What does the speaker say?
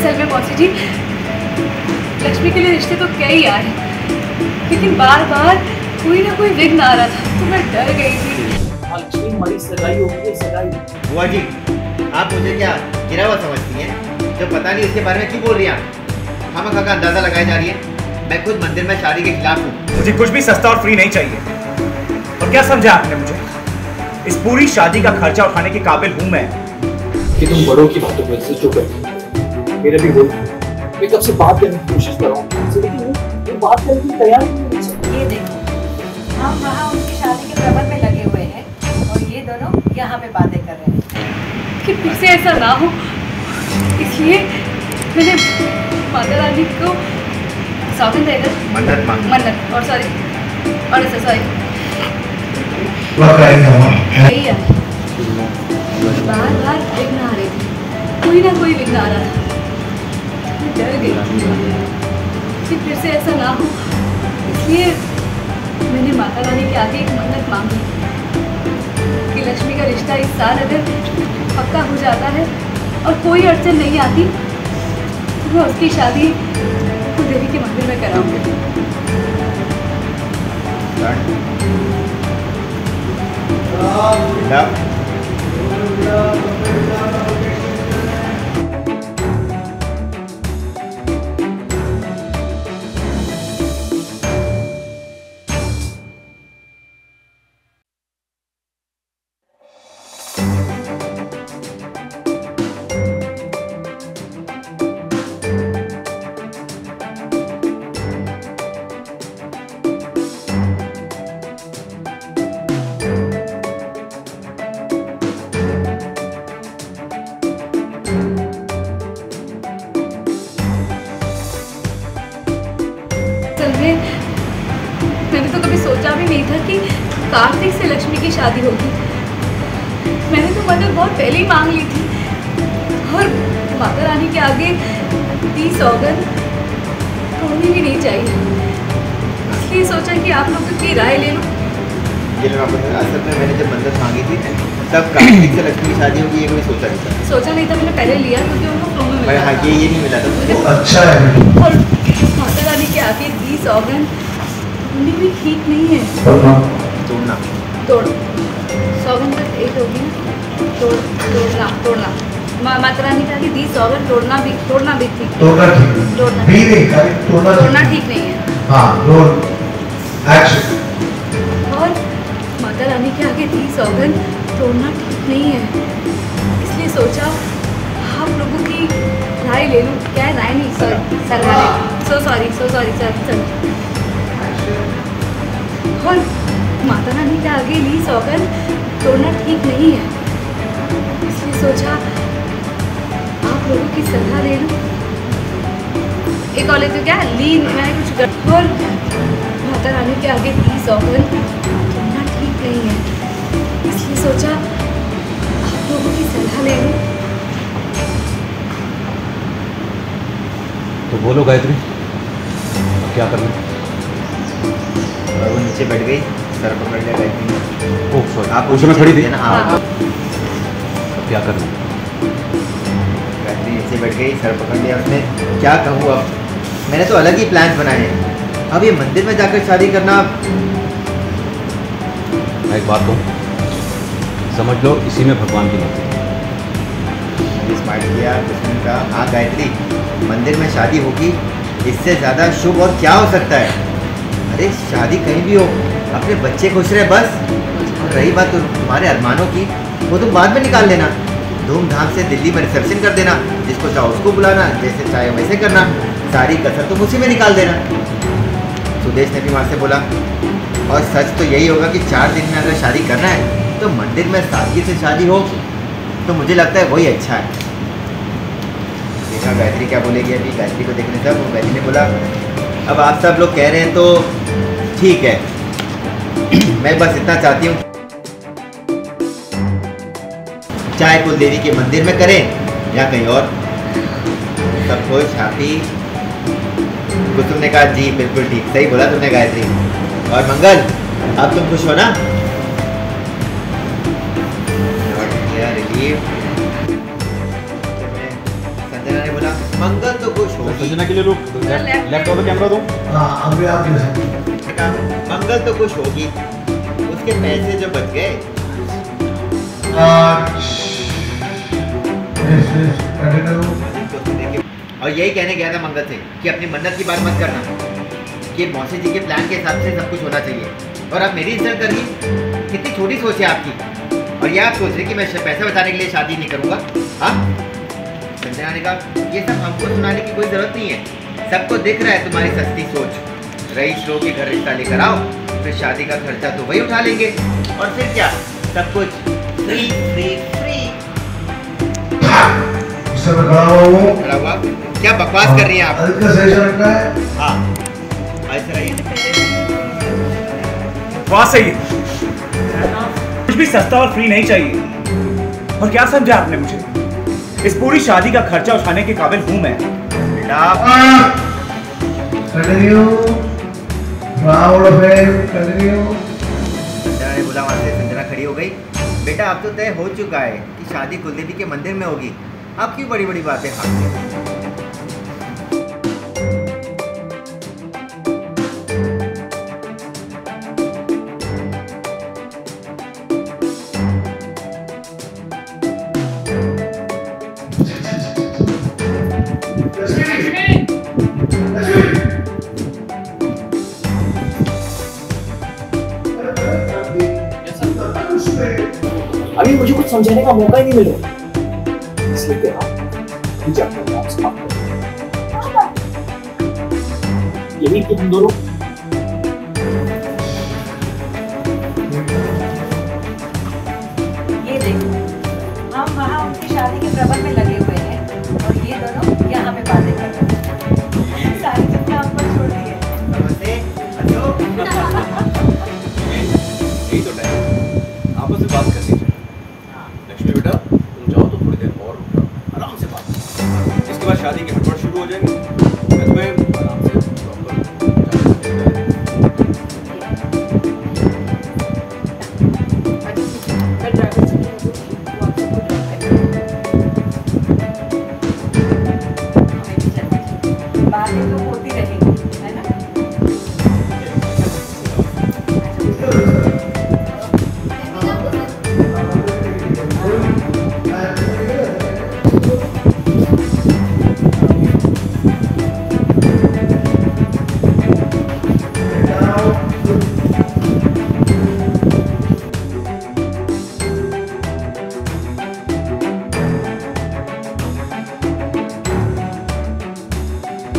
असल में मौसी जी, लक्ष्मी के लिए रिश्ते तो कई आए, लेकिन बार बार कोई ना कोई विघ्न आ रहा था, तो मैं डर गई थी। लक्ष्मी हमारी सगाई हो गई है, सगाई। बुआ जी, आप मुझे क्या गिरा हुआ समझती हैं? जो पता नहीं उसके बारे में क्यों बोल रही हैं? खामखा का अंदाजा लगाई जा रही है। मैं खुद मंदिर में शादी के खिलाफ हूँ। मुझे कुछ भी सस्ता और फ्री नहीं चाहिए। और क्या समझा आपने मुझे? इस पूरी शादी का खर्चा उठाने के काबिल हूँ मैं। कि तुम बड़ों की बातों में से जो करती, मेरे भी वो मैं कब से बात करने की कोशिश कर रहा हूँ, लेकिन वो बात करने की तैयार नहीं है। ये देखो, हम वहाँ उनकी शादी के प्रबंध में लगे हुए हैं और ये दोनों यहाँ पे बातें कर रहे हैं कि फिर से ऐसा ना हो, इसलिए मैंने माता रानी को सौगंध देकर मन्नत और सॉरी बार बार विघ्न आ रहे थे, कोई ना कोई विघ्न आ रहा था। मैं डर गई कि फिर से ऐसा ना हो, इसलिए मैंने माता रानी के आगे एक मन्नत मांगी कि लक्ष्मी का रिश्ता इस साल अगर पक्का हो जाता है और कोई अड़चन नहीं आती तो मैं उसकी शादी देवी के मंदिर में कराऊंगी। मैंने तो कभी सोचा भी नहीं था कि कार्तिक से लक्ष्मी की शादी होगी। मैंने तो मदद बहुत पहले ही मांग ली थी और माता रानी के आगे 30 सौगंध होनी भी नहीं चाहिए, इसलिए सोचा कि आप लोगों की राय ले लूं। असल में मैंने जब मन्नत मांगी थी तब कार्तिक से लक्ष्मी की शादी होगी ये कोई सोचा नहीं था। मैंने पहले लिया क्योंकि उनको फ्लो में मिला था। ये नहीं मिला था। अच्छा है। और माता रानी के आगे 30 सौगंध होनी भी ठीक नहीं है। तोड़ सौगंध तक एक होगी ना, तोड़ना माता रानी के आगे 30 सौगंध तोड़ना भी ठीक तोड़ना ठीक नहीं है। और माता रानी के आगे 30 सौगंध तोड़ना ठीक नहीं है, इसलिए सोचा आप लोगों की राय ले लूँ। क्या है? राय नहीं, सॉरी सर। और माता रानी के आगे ली सौगंध तोड़ना ठीक नहीं है, इसलिए सोचा आप लोगों की सलाह ले लूँ। एक और लेते क्या ली मैंने कुछ और माता रानी के आगे 30 सौगंध तोड़ना ठीक नहीं है, इसलिए सोचा आप लोगों की सलाह ले लूँ। तो बोलो गायत्री, क्या करना? वो नीचे बैठ गई, सर पकड़ लिया गायत्री। ओह सॉरी, आप उस समय खड़ी थी ना? हाँ। क्या करना? गायत्री नीचे बैठ गई, सर पकड़ लिया उसने। क्या कहूँ अब, मैंने तो अलग ही प्लान बनाए हैं। अब ये मंदिर में जाकर शादी करना। मैं एक बात कहूँ, समझ लो इसी में भगवान की मर्जी। स्मार्ट किया उसने कहा, हाँ गायत्री, मंदिर में शादी होगी, इससे ज़्यादा शुभ और क्या हो सकता है। अरे शादी कहीं भी हो, अपने बच्चे खुश रहे बस। और रही बात तुम्हारे अरमानों की, वो तुम बाद में निकाल लेना। धूमधाम से दिल्ली में रिसेप्शन कर देना, जिसको चाहो उसको बुलाना, जैसे चाहे वैसे करना। सारी कसर तुम उसी में निकाल देना। सुदेश ने भी वहाँ से बोला, और सच तो यही होगा कि 4 दिन में अगर शादी करना है तो मंदिर में सादगी से शादी हो, तो मुझे लगता है वही अच्छा है। देखा गायत्री क्या बोलेगी। अभी गायत्री को देखने तक वो गायत्री ने बोला, अब आप सब लोग कह रहे हैं तो ठीक है, मैं बस इतना चाहती हूँ चाहे कुल देवी के मंदिर में करें या कहीं और, सब खुश हैप्पी। कुसुम ने कहा जी बिल्कुल ठीक, सही बोला तुमने गायत्री। और मंगल, अब तुम खुश हो ना? रिलीफ। संजना ने बोला मंगल तो खुश होगी। सजना के लिए रुक, लेफ्ट ऑफ द कैमरा दो। हाँ अभी आप बेटा मंगल तो खुश होगी, उसके पैसे जो बच गए। और यही कहने गया था मंगल से कि अपनी मन्नत की बात मत करना, कि मौसी जी के प्लान के हिसाब से सब कुछ होना चाहिए। और आप मेरी इंसल्ट कर रही, कितनी छोटी सोच है आपकी। और ये आप सोच रहे कि मैं पैसा बचाने के लिए शादी नहीं करूँगा। हाँ संजना ने कहा ये सब हमको सुनाने की कोई ज़रूरत नहीं है, सबको दिख रहा है तुम्हारी सस्ती सोच। रईस लोग के घर रिश्ता लेकर आओ, फिर शादी का खर्चा तो वही उठा लेंगे, और फिर क्या सब कुछ फ्री फ्री फ्री। खड़ा हुआ, क्या बकवास कर रही हैं आप? हाँ ऐसा रही बात सही है, कुछ भी सस्ता और फ्री नहीं चाहिए। और क्या समझा आपने मुझे? इस पूरी शादी का खर्चा उठाने के काबिल हूं मैं। संजना ने बोला, वहां से संजना खड़ी हो गई। बेटा अब तो तय हो चुका है कि शादी कुलदेवी के मंदिर में होगी, आप क्यों बड़ी बड़ी बातें भागते? अभी मुझे कुछ समझाने का मौका ही नहीं मिला, इसलिए कह रहा हूं मुझे अपने काम से बात करो। यही तुम दोनों ये देखो, हम वहाँ उनकी शादी के प्रबंध में लगे हुए हैं और ये दोनों यहाँ पे बातें कर रहे हैं। सारी चिंता हम पर छोड़ दी है। यही तो टाइम आपस में बात करनी चाहिए। लक्ष्मी बेटा तुम जाओ तो थोड़ी देर और रुक जाओ, आराम से बात, इसके बाद शादी के